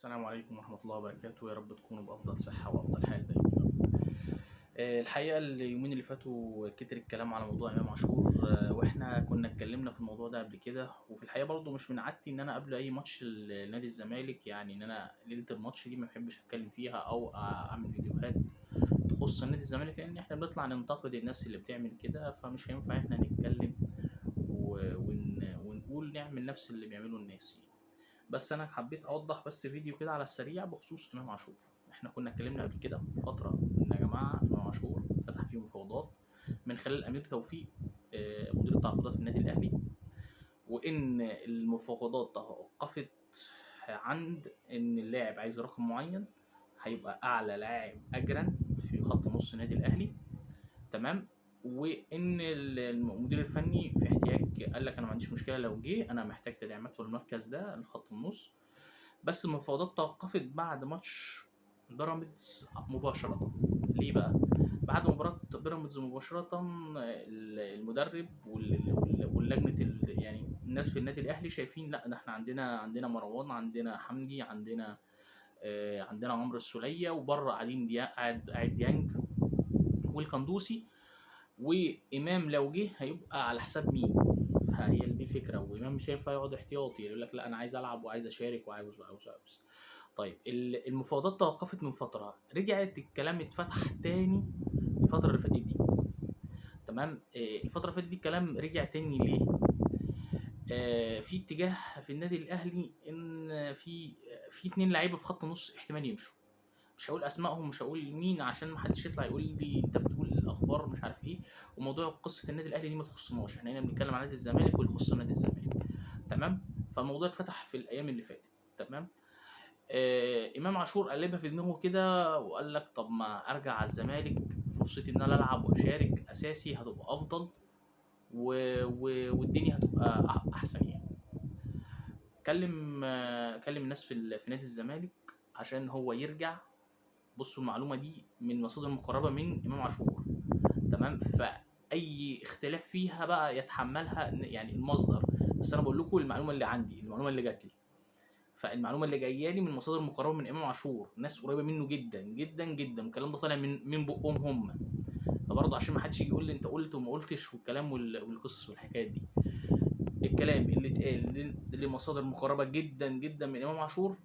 السلام عليكم ورحمة الله وبركاته، يا رب تكونوا بأفضل صحة وأفضل حال دايما يا رب. الحقيقة اليومين اللي فاتوا كتر الكلام على موضوع إمام عاشور. وإحنا كنا اتكلمنا في الموضوع ده قبل كده، وفي الحقيقة برضه مش من عادتي إن أنا قبل أي ماتش لنادي الزمالك، يعني إن أنا ليلة الماتش دي ما بحبش أتكلم فيها أو أعمل فيديوهات تخص نادي الزمالك، لأن إحنا بنطلع ننتقد الناس اللي بتعمل كده، فمش هينفع إحنا نتكلم ونقول نعمل نفس اللي بيعمله الناس يعني. بس انا حبيت اوضح بس فيديو كده على السريع بخصوص امام عاشور. احنا كنا اتكلمنا قبل كده فتره ان يا جماعه امام عاشور فتح فيه مفاوضات من خلال امير توفيق، مدير التعاقدات في النادي الاهلي، وان المفاوضات توقفت عند ان اللاعب عايز رقم معين هيبقى اعلى لاعب اجرا في خط نص النادي الاهلي. تمام. وان المدير الفني في احتياج، قال لك انا ما عنديش مشكله لو جه، انا محتاج تدعيمات في المركز ده لخط النص. بس المفاوضات توقفت بعد ماتش بيراميدز مباشرة. ليه بقى؟ بعد مباراة بيراميدز مباشرة المدرب واللجنة يعني الناس في النادي الأهلي شايفين لا، ده احنا عندنا مروان، عندنا حمدي، عندنا عمرو السولية، وبره قاعدين قاعد ديانج والقندوسي، وإمام لو جه هيبقى على حساب مين؟ فهي دي الفكرة، وإمام مش هينفع يقعد احتياطي يقول لك لا أنا عايز ألعب وعايز أشارك وعاوز. طيب المفاوضات توقفت من فترة، رجعت الكلام اتفتح تاني الفترة اللي فاتت دي. تمام. الفترة اللي فاتت دي الكلام رجع تاني ليه؟ في اتجاه في النادي الأهلي إن في اتنين لعيبة في خط النص احتمال يمشوا. مش هقول اسمائهم، مش هقول مين عشان ما حدش يطلع يقول لي انت بتقول الاخبار مش عارف ايه. وموضوع قصه النادي الاهلي دي ما تخصناش، احنا هنا بنتكلم عن نادي الزمالك واللي يخص نادي الزمالك. تمام. فالموضوع اتفتح في الايام اللي فاتت. تمام. امام عاشور قلبها في دماغه كده وقال لك طب ما ارجع على الزمالك، فرصتي ان انا العب واشارك اساسي هتبقى افضل والدنيا هتبقى احسن يعني. كلم الناس في نادي الزمالك عشان هو يرجع. بصوا المعلومه دي من مصادر مقربه من امام عاشور. تمام. فاي اختلاف فيها بقى يتحملها يعني المصدر، بس انا بقول لكم المعلومه اللي عندي، المعلومه اللي جات لي. فالمعلومه اللي جايه لي من مصادر مقربه من امام عاشور، ناس قريبه منه جدا جدا جدا، الكلام ده طالع من بقهم هم. فبرضه عشان ما حدش يجي يقول لي انت قلت وما قلتش والكلام والقصص والحكايات دي. الكلام اللي اتقال لمصادر مقربه جدا جدا من امام عاشور.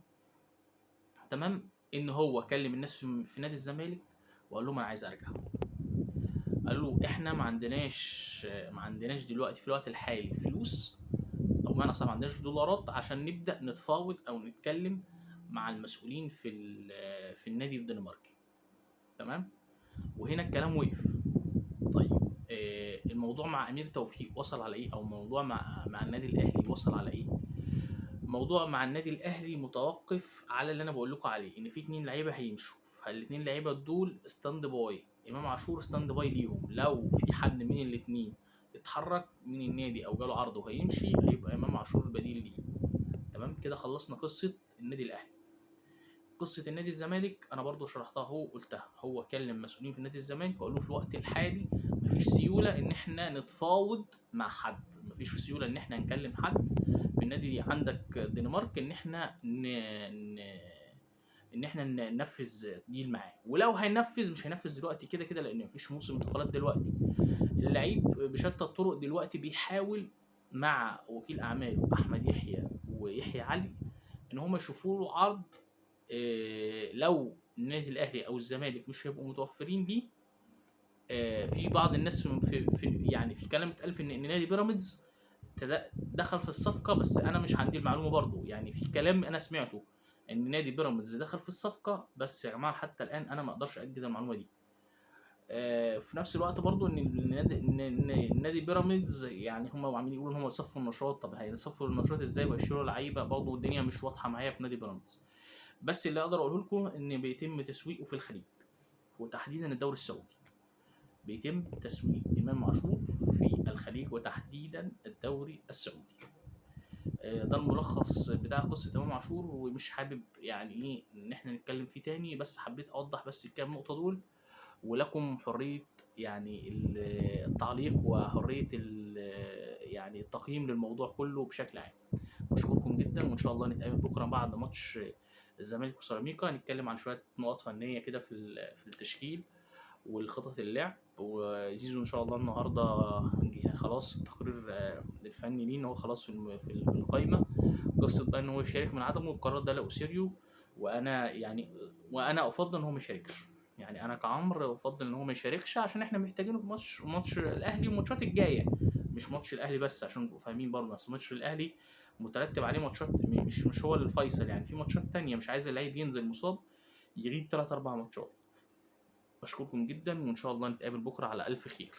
تمام. ان هو كلم الناس في نادي الزمالك وقال لهم انا عايز ارجع. قالوا احنا ما عندناش دلوقتي في الوقت الحالي فلوس، او بمعنى اصلا ما عندناش دولارات عشان نبدا نتفاوض او نتكلم مع المسؤولين في النادي الدنماركي. تمام. وهنا الكلام وقف. طيب، الموضوع مع امير توفيق وصل على ايه، او موضوع مع النادي الاهلي وصل على ايه؟ موضوع مع النادي الاهلي متوقف على اللي انا بقول لكم عليه، ان في اتنين لعيبه هيمشوا، فالاتنين لعيبه دول ستاند باي. امام عاشور ستاند باي ليهم، لو في حد من الاتنين اتحرك من النادي او جاله عرض وهيمشي هيبقى امام عاشور البديل ليه. تمام كده خلصنا قصه النادي الاهلي. قصه النادي الزمالك انا برضو شرحتها، هو قلتها، هو كلم مسؤولين في نادي الزمالك وقال له في الوقت الحالي مفيش سيوله ان احنا نتفاوض مع حد، مفيش سيوله ان احنا نكلم حد في النادي عندك الدنمارك ان احنا ننفذ ديل معاه. ولو هينفذ مش هينفذ دلوقتي كده كده لان مفيش موسم انتقالات دلوقتي. اللعيب بشتى الطرق دلوقتي بيحاول مع وكيل اعماله احمد يحيى ويحيى علي ان هم يشوفوا له عرض. لو النادي الاهلي او الزمالك مش هيبقوا متوفرين ليه، في بعض الناس يعني في كلام اتقال في ان نادي بيراميدز دخل في الصفقه، بس انا مش عندي المعلومه برضو، يعني في كلام انا سمعته ان نادي بيراميدز دخل في الصفقه، بس يا جماعه حتى الان انا ما اقدرش اكد المعلومه دي. في نفس الوقت برضو ان النادي بيراميدز يعني هم عاملين يقولوا ان هم يصفوا النشاط. طب هيصفوا النشاط ازاي ويشتروا لعيبه؟ برضو الدنيا مش واضحه معايا في نادي بيراميدز. بس اللي اقدر اقوله لكم ان بيتم تسويقه في الخليج، وتحديدا الدوري السعودي. بيتم تسويق امام عاشور في الخليج وتحديدا الدوري السعودي. ده الملخص بتاع قصه امام عاشور، ومش حابب يعني ايه ان احنا نتكلم فيه تاني، بس حبيت اوضح بس الكام نقطه دول. ولكم حريه يعني التعليق وحريه يعني التقييم للموضوع كله بشكل عام. بشكركم جدا، وان شاء الله نتقابل بكره بعد ماتش الزمالك وسيراميكا. هنتكلم عن شويه نقط فنيه كده في التشكيل والخطط اللعب. وزيزو ان شاء الله النهارده يعني خلاص التقرير الفني ليه ان هو خلاص في القايمه. قصه بقى ان هو يشارك من عدمه، القرار ده لاوسيريو. وانا افضل ان هو ما يشاركش. يعني انا كعمر افضل ان هو ما يشاركش عشان احنا محتاجينه في ماتش الاهلي والماتشات الجايه. مش ماتش الاهلي بس عشان نبقوا فاهمين برضه، بس ماتش الاهلي مترتب عليه ماتشات، مش هو الفيصل يعني، في ماتشات تانية مش عايز اللعيب ينزل مصاب يغيب 3 4 ماتشات. بشكركم جدا وان شاء الله نتقابل بكره على الف خير.